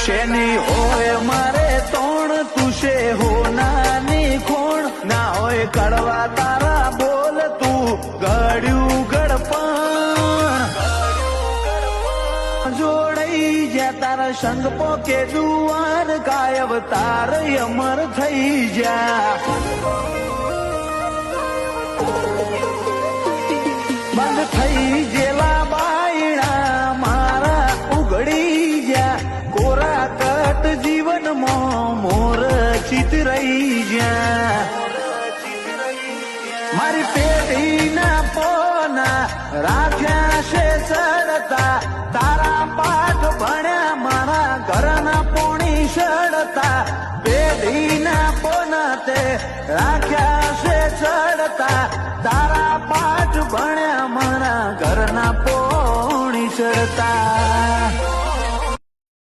શેની હોય મારે તોણ તું છે હોનાની ખોણ ના હોય કડવા તારા બોલ તું ગળ્યું ગળપણ જોડાઈ જ્યાં તારા સંગ પોકે જુવાન ગાયબ તાર અમર થઈ જા બંધ થઈ જેલા બાયણા મારા ઉઘડી જા કોરા કટ જીવનમાં મોર ચિતરાઈ જા મારી પેઢીના પોના રાખ્યા છે ચડતા તારા પાઠ ભણ્યા મારા ઘરના પોણી ચડતા પેઢીના પોના તે રાખ્યા છે ચડતા તારા પાઠ ભણ્યા મારા ઘરના પોણી ચડતા